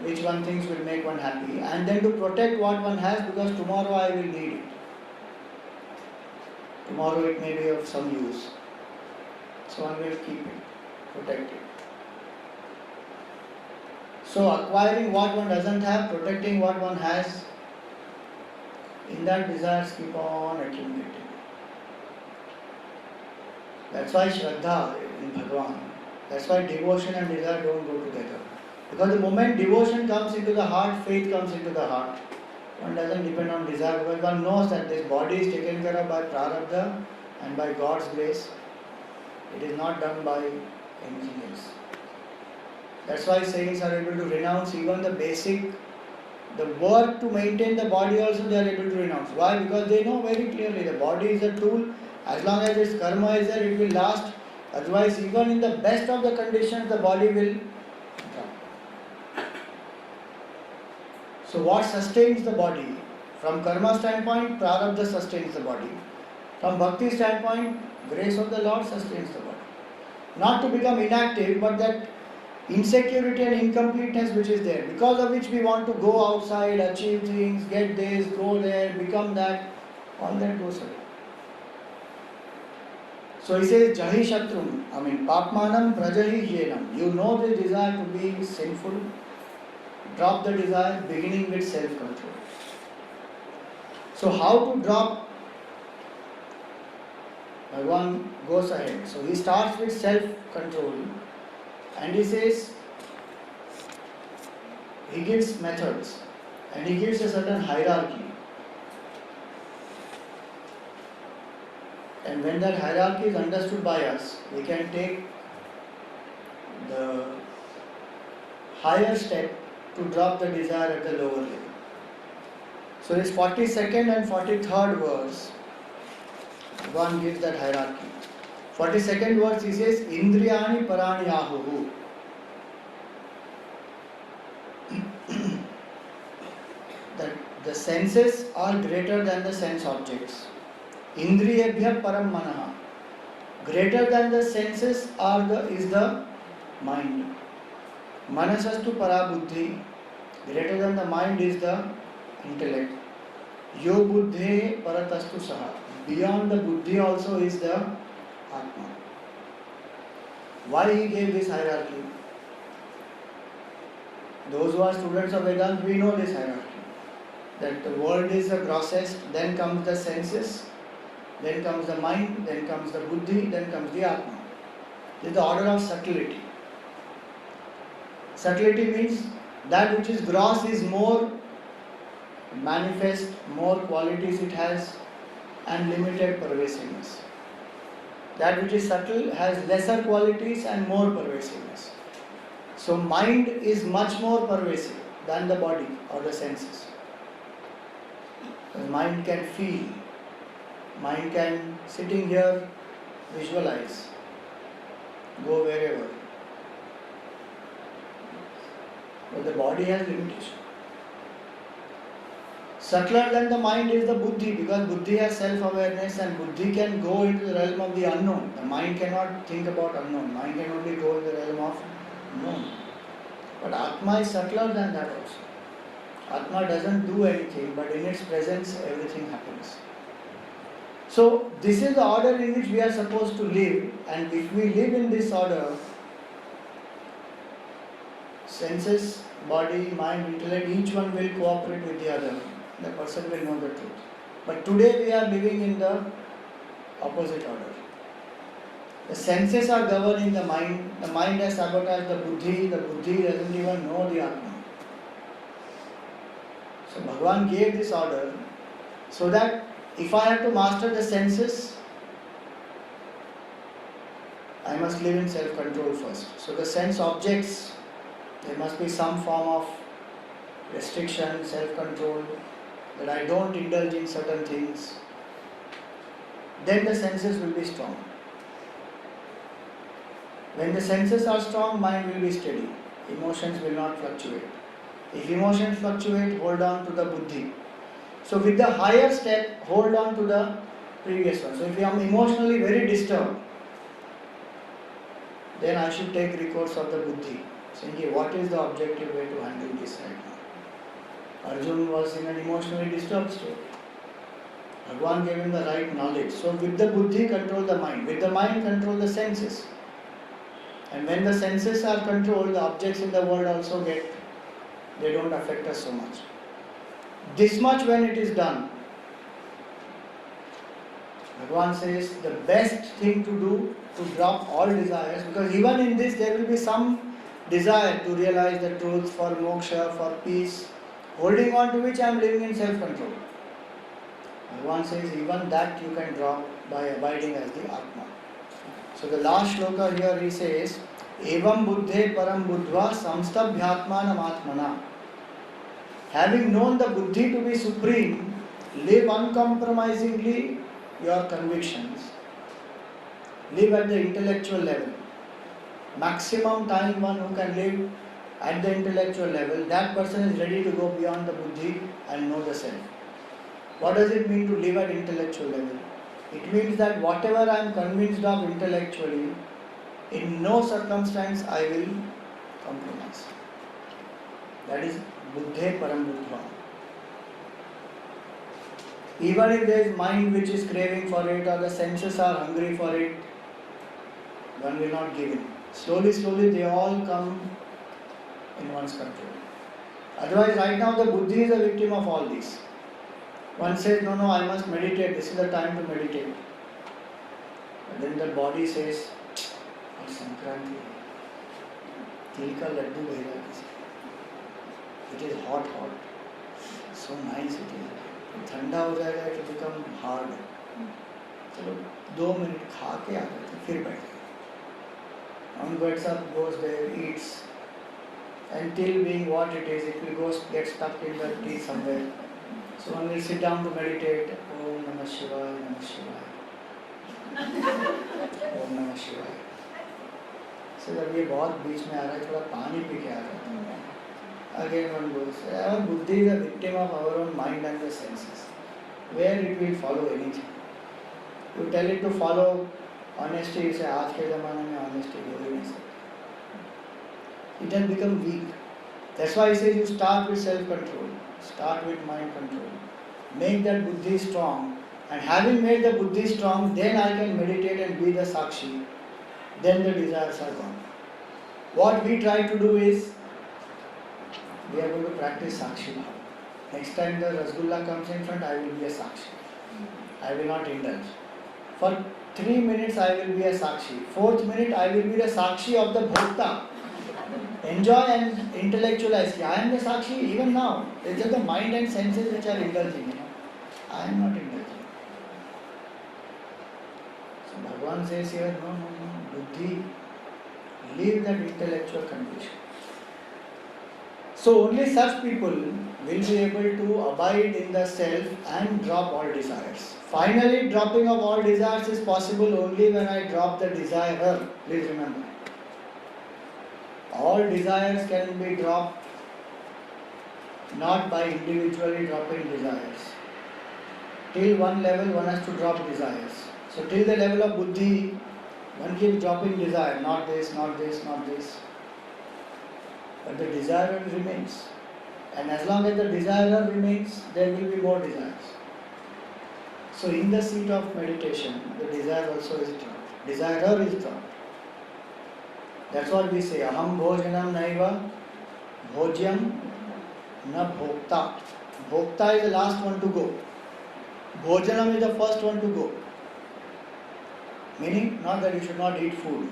Speaker 1: which one thinks will make one happy, and then to protect what one has because tomorrow I will need it. Tomorrow it may be of some use. So one will keep it, protect it. So acquiring what one doesn't have, protecting what one has, in that desires keep on accumulating. That's why Shraddha in Bhagavan, that's why devotion and desire don't go together. Because the moment devotion comes into the heart, faith comes into the heart. One doesn't depend on desire because one knows that this body is taken care of by prarabdha and by God's grace. It is not done by anything else. That's why saints are able to renounce even the basic, the work to maintain the body also they are able to renounce. Why? Because they know very clearly the body is a tool. As long as its karma is there, it will last. Otherwise, even in the best of the conditions, the body will drop. So what sustains the body? From karma standpoint, prarabdha sustains the body. From bhakti standpoint, grace of the Lord sustains the body. Not to become inactive, but that insecurity and incompleteness which is there, because of which we want to go outside, achieve things, get this, go there, become that, all that goes away. So he says, Jahi Shatrum, Papmanam Prajahi Hyenam. You know the desire to be sinful, drop the desire, beginning with self-control. So how to drop? Bhagavan goes ahead. So he starts with self-control and he says, he gives methods and he gives a certain hierarchy. And when that hierarchy is understood by us, we can take the higher step to drop the desire at the lower level. So this 42nd and 43rd verse, one gives that hierarchy. 42nd verse he says, Indriyani parani ahuhu. That the senses are greater than the sense objects. Indriyabhya param manaha. Greater than the senses is the mind. Manasastu para buddhi. Greater than the mind is the intellect. Yo buddhe paratastu saha. Beyond the buddhi also is the atma. Why he gave this hierarchy? Those who are students of Vedanta, we know this hierarchy. That the world is the grossest, then comes the senses, then comes the mind, then comes the buddhi, then comes the atma. This is the order of subtlety. Subtlety means that which is gross is more manifest, more qualities it has, and limited pervasiveness. That which is subtle has lesser qualities and more pervasiveness. So mind is much more pervasive than the body or the senses. The mind can feel, mind can sitting here visualize, go wherever. But the body has limitation. Subtler than the mind is the buddhi, because buddhi has self-awareness and buddhi can go into the realm of the unknown. The mind cannot think about unknown. Mind can only go in the realm of known. But Atma is subtler than that also. Atma doesn't do anything, but in its presence everything happens. So this is the order in which we are supposed to live, and if we live in this order, senses, body, mind, intellect, each one will cooperate with the other. The person will know the truth. But today we are living in the opposite order. The senses are governing the mind has sabotaged the buddhi doesn't even know the Atma. So Bhagavan gave this order so that if I have to master the senses, I must live in self-control first. So the sense objects, there must be some form of restriction, self-control, that I don't indulge in certain things. Then the senses will be strong. When the senses are strong, mind will be steady. Emotions will not fluctuate. If emotions fluctuate, hold on to the buddhi. So with the higher step, hold on to the previous one. So if I am emotionally very disturbed, then I should take recourse of the buddhi. Saying, what is the objective way to handle this right now? Arjun was in an emotionally disturbed state. Bhagavan gave him the right knowledge. So with the buddhi, control the mind. With the mind, control the senses. And when the senses are controlled, the objects in the world also they don't affect us so much. This much when it is done, Bhagavan says the best thing to do to drop all desires, because even in this there will be some desire to realize the truth, for moksha, for peace, holding on to which I am living in self-control. Bhagavan says even that you can drop by abiding as the Atma. So the last shloka here he says, Evam buddhe param buddhva samstabhyatmanam atmana. Having known the buddhi to be supreme, live uncompromisingly your convictions. Live at the intellectual level. Maximum time one who can live at the intellectual level, that person is ready to go beyond the buddhi and know the self. What does it mean to live at intellectual level? It means that whatever I am convinced of intellectually, in no circumstance I will compromise. That is buddhe param buddhva. Even if there is mind which is craving for it or the senses are hungry for it, one will not give in. Slowly they all come in one's control. Otherwise, right now the buddhi is a victim of all these. One says, no, I must meditate, this is the time to meditate. But then the body says, oh, Sankranti, til ka laddu bhega kisi. It is hot, so nice it is. Thanda ho jayega, it will become hard. Chalo, 2 minutes खा के आ जाते फिर बैठ गए. One gets up, goes there, eats. Until being what it is, it will go get stuck in the teeth somewhere. So one will sit down to meditate. Om Namah Shivaya, Namah Shivaya. Om Namah Shivaya. So जब ये बहुत बीच में आ रहा है, थोड़ा पानी P के आ रहा है. Again one goes. Our buddhi is a victim of our own mind and the senses. Where it will follow anything. You tell it to follow honesty, you say आज के ज़माने में honesty हो ही नहीं सकती. It has become weak. That's why he says you start with self-control. Start with mind control. Make that buddhi strong. And having made the buddhi strong, then I can meditate and be the sakshi. Then the desires are gone. What we try to do is, we are going to practice sakshi now. Next time the rasgulla comes in front, I will be a sakshi. I will not indulge. For 3 minutes I will be a sakshi. 4th minute I will be the sakshi of the bhokta. Enjoy and intellectualize. I am the sakshi even now. It's just the mind and senses which are indulging. I am not indulging. So Bhagavan says here, no, buddhi, leave that intellectual condition. So only such people will be able to abide in the self and drop all desires. Finally, dropping of all desires is possible only when I drop the desirer. Please remember. All desires can be dropped not by individually dropping desires. Till one level one has to drop desires. So till the level of buddhi, one keeps dropping desire, not this, not this, not this. But the desire remains. And as long as the desire remains, there will be more desires. So in the seat of meditation, the desire also is dropped. Desirer is dropped. That's what we say, aham bhojanam naiva bhojyam na bhokta. Bhokta is the last one to go. Bhojanam is the first one to go. Meaning, not that you should not eat food.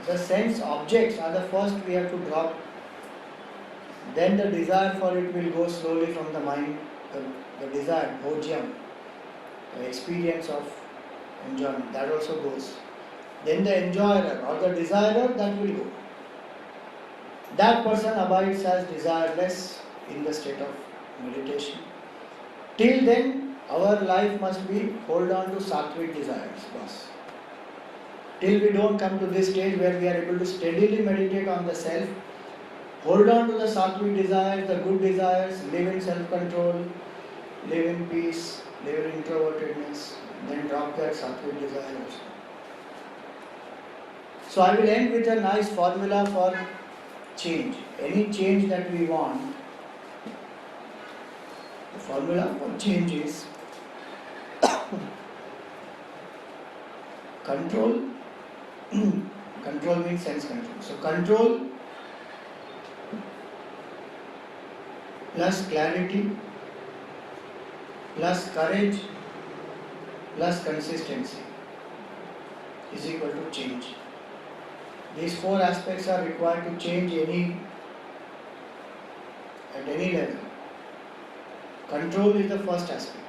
Speaker 1: The sense objects are the first we have to drop then the desire for it will go slowly from the mind, the desire, bhojyam, the experience of enjoyment, that also goes. Then the enjoyer or the desirer, that will go. That person abides as desireless in the state of meditation. Till then, our life must be hold on to sattvic desires, boss. Till we don't come to this stage where we are able to steadily meditate on the self, hold on to the sattvic desires, the good desires, live in self-control, live in peace, live in introvertedness, then drop that sattvic desire also. So I will end with a nice formula for change. Any change that we want, the formula for change is control. Control means sense control. So control plus clarity plus courage plus consistency is equal to change. These four aspects are required to change at any level. Control is the first aspect.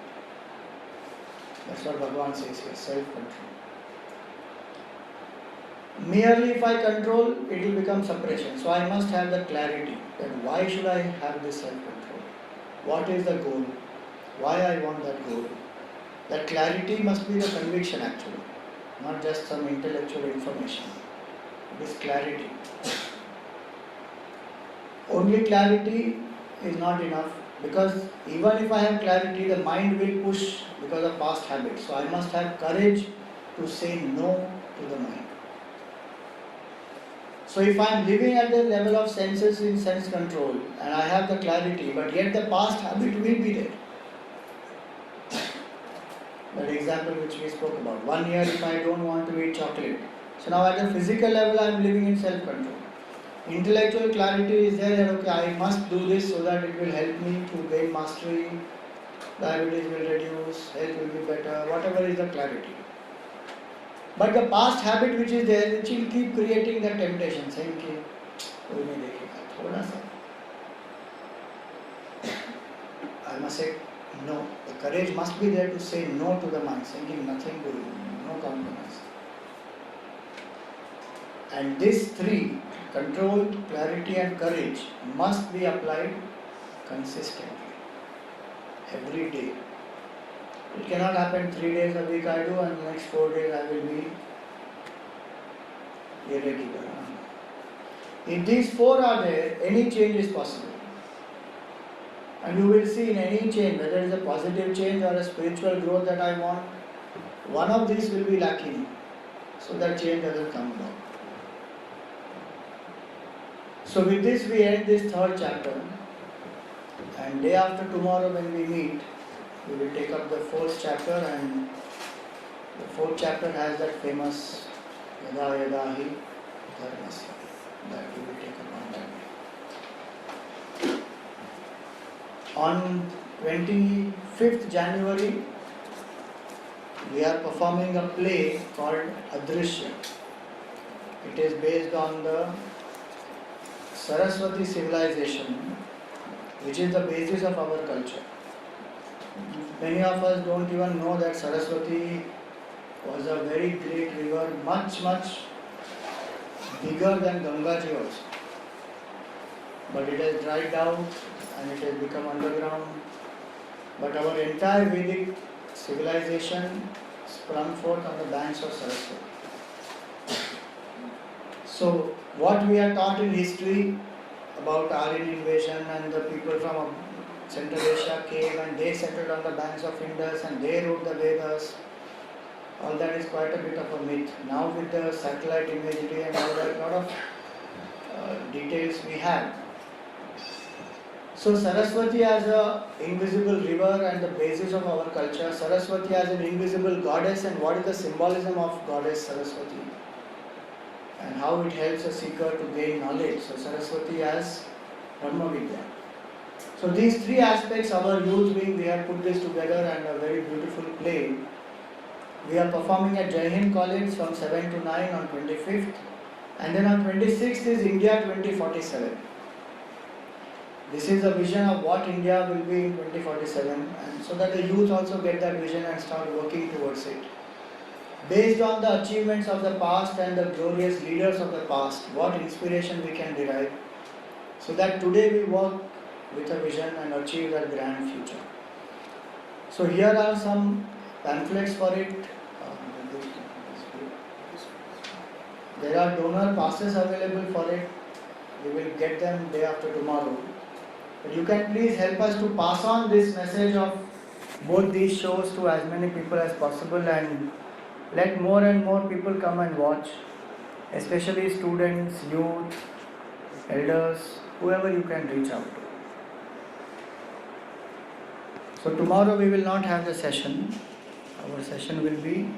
Speaker 1: That's what Bhagavan says here, self-control. Merely if I control, it will become suppression. So I must have the clarity that why should I have this self-control? What is the goal? Why I want that goal? That clarity must be the conviction actually, not just some intellectual information. It is clarity. Only clarity is not enough, because even if I have clarity, the mind will push because of past habits. So I must have courage to say no to the mind. So if I am living at the level of senses in sense control and I have the clarity, but yet the past habit will be there. That example which we spoke about. 1 year if I don't want to eat chocolate. So now at the physical level I am living in self-control. Intellectual clarity is there that okay, I must do this so that it will help me to gain mastery, diabetes will reduce, health will be better, whatever is the clarity. But the past habit which is there, which will keep creating the temptation, saying कि कोई नहीं देखेगा, थोड़ा सा. I must say no. The courage must be there to say no to the mind, saying nothing will, no compromise. And these three, control, clarity and courage, must be applied consistently, every day. It cannot happen 3 days a week I do and the next 4 days I will be irregular. If these four are there, any change is possible. And you will see in any change, whether it is a positive change or a spiritual growth that I want, one of these will be lacking. So that change doesn't come about. So with this we end this third chapter. And day after tomorrow when we meet, we will take up the fourth chapter, and the fourth chapter has that famous Yada Yada Hi Dharmasya that we will take up on that day. On 25th January, we are performing a play called Adrishya. It is based on the Saraswati civilization, which is the basis of our culture. Many of us don't even know that Saraswati was a very great river, much bigger than Gangaji also. But it has dried out and it has become underground. But our entire Vedic civilization sprung forth on the banks of Saraswati. So what we are taught in history about Aryan invasion and the people from Central Asia came and they settled on the banks of Indus and they wrote the Vedas, all that is quite a bit of a myth. Now with the satellite imagery and all that, lot of details we have. So Saraswati as an invisible river and the basis of our culture, Saraswati as an invisible goddess, and what is the symbolism of goddess Saraswati and how it helps a seeker to gain knowledge. So Saraswati as Brahma Vidya. So these three aspects, our youth wing, we have put this together and a very beautiful play. We are performing at Jai Hind College from 7 to 9 on 25th, and then on 26th is India 2047. This is a vision of what India will be in 2047, and so that the youth also get that vision and start working towards it. Based on the achievements of the past and the glorious leaders of the past, what inspiration we can derive, so that today we work with a vision and achieve that grand future. So here are some pamphlets for it. There are donor passes available for it. We will get them day after tomorrow. But you can please help us to pass on this message of both these shows to as many people as possible, and let more and more people come and watch, especially students, youth, elders, whoever you can reach out to. So tomorrow we will not have the session. Our session will be